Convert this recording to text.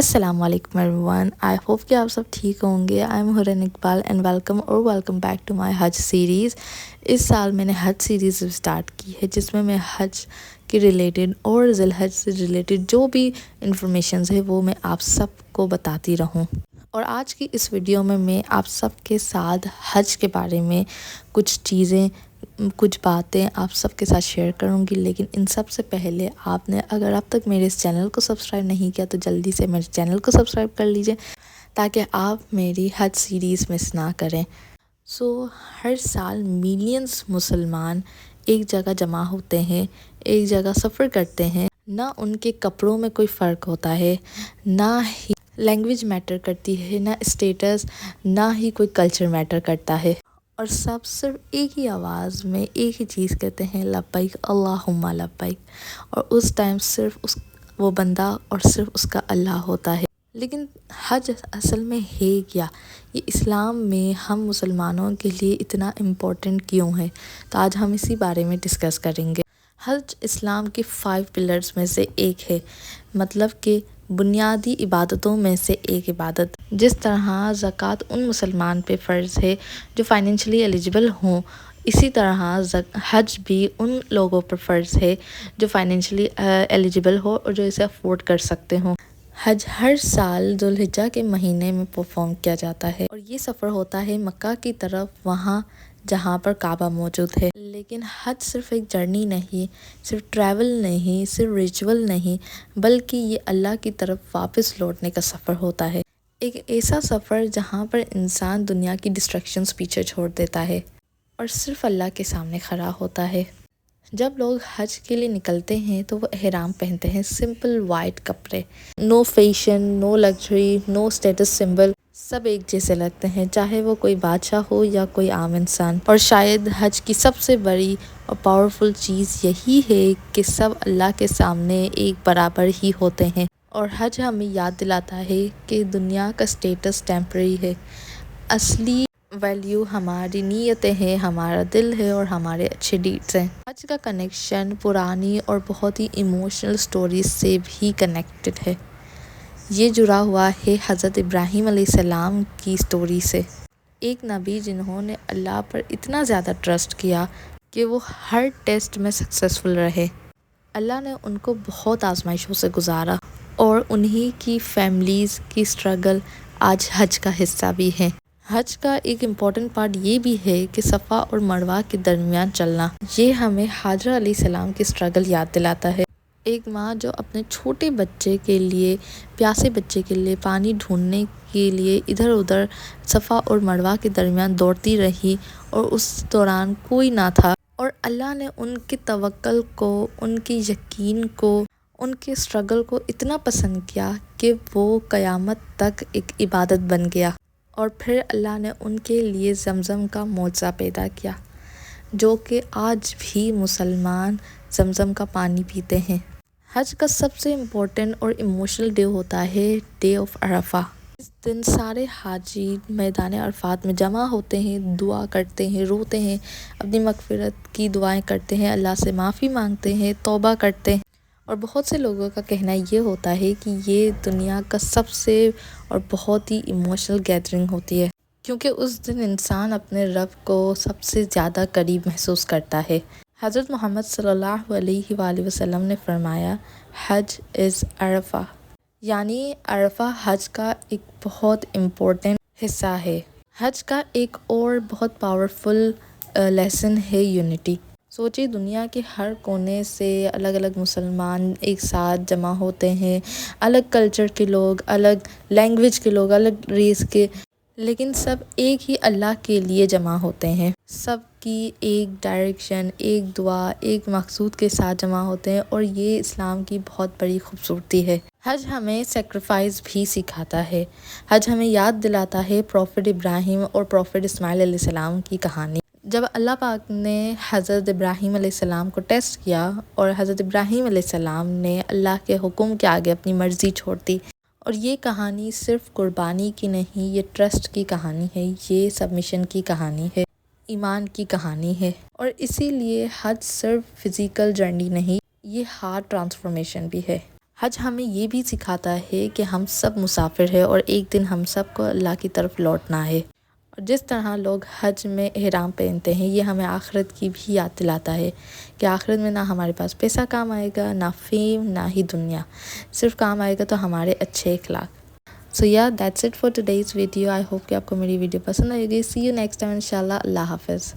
السلام علیکم everyone, I hope کہ آپ سب ٹھیک ہوں گے۔ I am Hoorain Iqbal and welcome back to my Hajj series. اس سال میں نے حج سیریز اسٹارٹ کی ہے جس میں حج کے ریلیٹڈ اور ذی الحج سے ریلیٹڈ جو بھی انفارمیشنز ہے وہ میں آپ سب کو بتاتی رہوں۔ اور آج کی اس ویڈیو میں آپ سب کے ساتھ حج کے بارے میں کچھ چیزیں کچھ باتیں آپ سب کے ساتھ شیئر کروں گی، لیکن ان سب سے پہلے آپ نے اگر اب تک میرے اس چینل کو سبسکرائب نہیں کیا تو جلدی سے میرے چینل کو سبسکرائب کر لیجئے تاکہ آپ میری حج سیریز مس نہ کریں۔ ہر سال ملینز مسلمان ایک جگہ جمع ہوتے ہیں، ایک جگہ سفر کرتے ہیں۔ نہ ان کے کپڑوں میں کوئی فرق ہوتا ہے، نہ ہی لینگویج میٹر کرتی ہے، نہ اسٹیٹس، نہ ہی کوئی کلچر میٹر کرتا ہے، اور سب صرف ایک ہی آواز میں ایک ہی چیز کہتے ہیں، لبیک اللہم لبیک۔ اور اس ٹائم صرف وہ بندہ اور صرف اس کا اللہ ہوتا ہے۔ لیکن حج اصل میں ہے کیا؟ یہ اسلام میں ہم مسلمانوں کے لیے اتنا امپورٹنٹ کیوں ہے؟ تو آج ہم اسی بارے میں ڈسکس کریں گے۔ حج اسلام کے 5 پلرز میں سے ایک ہے، مطلب کہ بنیادی عبادتوں میں سے ایک عبادت۔ جس طرح زکوٰۃ ان مسلمان پہ فرض ہے جو فائنینشلی ایلیجبل ہوں، اسی طرح حج بھی ان لوگوں پر فرض ہے جو فائنینشلی ایلیجبل ہو اور جو اسے افورڈ کر سکتے ہوں۔ حج ہر سال ذو الحجہ کے مہینے میں پرفارم کیا جاتا ہے، اور یہ سفر ہوتا ہے مکہ کی طرف، وہاں جہاں پر کعبہ موجود ہے۔ لیکن حج صرف ایک جرنی نہیں، صرف ٹریول نہیں، صرف ریچول نہیں، بلکہ یہ اللہ کی طرف واپس لوٹنے کا سفر ہوتا ہے۔ ایک ایسا سفر جہاں پر انسان دنیا کی ڈسٹریکشنز پیچھے چھوڑ دیتا ہے اور صرف اللہ کے سامنے کھڑا ہوتا ہے۔ جب لوگ حج کے لیے نکلتے ہیں تو وہ احرام پہنتے ہیں، سمپل وائٹ کپڑے، نو فیشن، نو لگژری، نو اسٹیٹس سمبل، سب ایک جیسے لگتے ہیں، چاہے وہ کوئی بادشاہ ہو یا کوئی عام انسان۔ اور شاید حج کی سب سے بڑی اور پاورفل چیز یہی ہے کہ سب اللہ کے سامنے ایک برابر ہی ہوتے ہیں، اور حج ہمیں یاد دلاتا ہے کہ دنیا کا اسٹیٹس ٹیمپرری ہے، اصلی ویلیو ہماری نیتیں ہیں، ہمارا دل ہے اور ہمارے اچھے ڈیڈز ہیں۔ حج کا کنیکشن پرانی اور بہت ہی ایموشنل سٹوریز سے بھی کنیکٹڈ ہے۔ یہ جڑا ہوا ہے حضرت ابراہیم علیہ السلام کی سٹوری سے، ایک نبی جنہوں نے اللہ پر اتنا زیادہ ٹرسٹ کیا کہ وہ ہر ٹیسٹ میں سکسیسفل رہے۔ اللہ نے ان کو بہت آزمائشوں سے گزارا، اور انہی کی فیملیز کی سٹرگل آج حج کا حصہ بھی ہے۔ حج کا ایک امپورٹنٹ پارٹ یہ بھی ہے کہ صفا اور مروہ کے درمیان چلنا۔ یہ ہمیں حاجرہ علیہ السلام کی سٹرگل یاد دلاتا ہے، ایک ماں جو اپنے چھوٹے بچے کے لیے، پیاسے بچے کے لیے پانی ڈھونڈنے کے لیے ادھر ادھر صفا اور مروہ کے درمیان دوڑتی رہی، اور اس دوران کوئی نہ تھا، اور اللہ نے ان کے توکل کو، ان کے یقین کو، ان کے سٹرگل کو اتنا پسند کیا کہ وہ قیامت تک ایک عبادت بن گیا۔ اور پھر اللہ نے ان کے لیے زمزم کا معجزہ پیدا کیا، جو کہ آج بھی مسلمان زمزم کا پانی پیتے ہیں۔ حج کا سب سے امپورٹنٹ اور ایموشنل ڈے ہوتا ہے ڈے آف عرفہ۔ اس دن سارے حاجی میدان عرفات میں جمع ہوتے ہیں، دعا کرتے ہیں، روتے ہیں، اپنی مغفرت کی دعائیں کرتے ہیں، اللہ سے معافی مانگتے ہیں، توبہ کرتے ہیں۔ اور بہت سے لوگوں کا کہنا یہ ہوتا ہے کہ یہ دنیا کا سب سے اور بہت ہی ایموشنل گیدرنگ ہوتی ہے، کیونکہ اس دن انسان اپنے رب کو سب سے زیادہ قریب محسوس کرتا ہے۔ حضرت محمد صلی اللہ علیہ وآلہ وسلم نے فرمایا، حج از عرفہ، یعنی عرفہ حج کا ایک بہت امپورٹنٹ حصہ ہے۔ حج کا ایک اور بہت پاورفل لیسن ہے یونٹی۔ سوچیں، دنیا کے ہر کونے سے الگ الگ مسلمان ایک ساتھ جمع ہوتے ہیں، الگ کلچر کے لوگ، الگ لینگویج کے لوگ، الگ ریس کے، لیکن سب ایک ہی اللہ کے لیے جمع ہوتے ہیں، سب کی ایک ڈائریکشن، ایک دعا، ایک مقصود کے ساتھ جمع ہوتے ہیں، اور یہ اسلام کی بہت بڑی خوبصورتی ہے۔ حج ہمیں سیکریفائس بھی سکھاتا ہے۔ حج ہمیں یاد دلاتا ہے پروفٹ ابراہیم اور پروفٹ اسماعیل علیہ السلام کی کہانی۔ جب اللہ پاک نے حضرت ابراہیم علیہ السلام کو ٹیسٹ کیا، اور حضرت ابراہیم علیہ السلام نے اللہ کے حکم کے آگے اپنی مرضی چھوڑ دی، اور یہ کہانی صرف قربانی کی نہیں، یہ ٹرسٹ کی کہانی ہے، یہ سبمیشن کی کہانی ہے، ایمان کی کہانی ہے۔ اور اسی لیے حج صرف فزیکل جرنی نہیں، یہ ہارٹ ٹرانسفارمیشن بھی ہے۔ حج ہمیں یہ بھی سکھاتا ہے کہ ہم سب مسافر ہیں اور ایک دن ہم سب کو اللہ کی طرف لوٹنا ہے، اور جس طرح لوگ حج میں احرام پہنتے ہیں یہ ہمیں آخرت کی بھی یاد دلاتا ہے کہ آخرت میں نہ ہمارے پاس پیسہ کام آئے گا، نہ فیم، نہ ہی دنیا، صرف کام آئے گا تو ہمارے اچھے اخلاق۔ سو یا that's it for today's video. I hope کہ آپ کو میری ویڈیو پسند آئے گی۔ سی یو نیکسٹ ٹائم انشاءاللہ۔ اللہ حافظ۔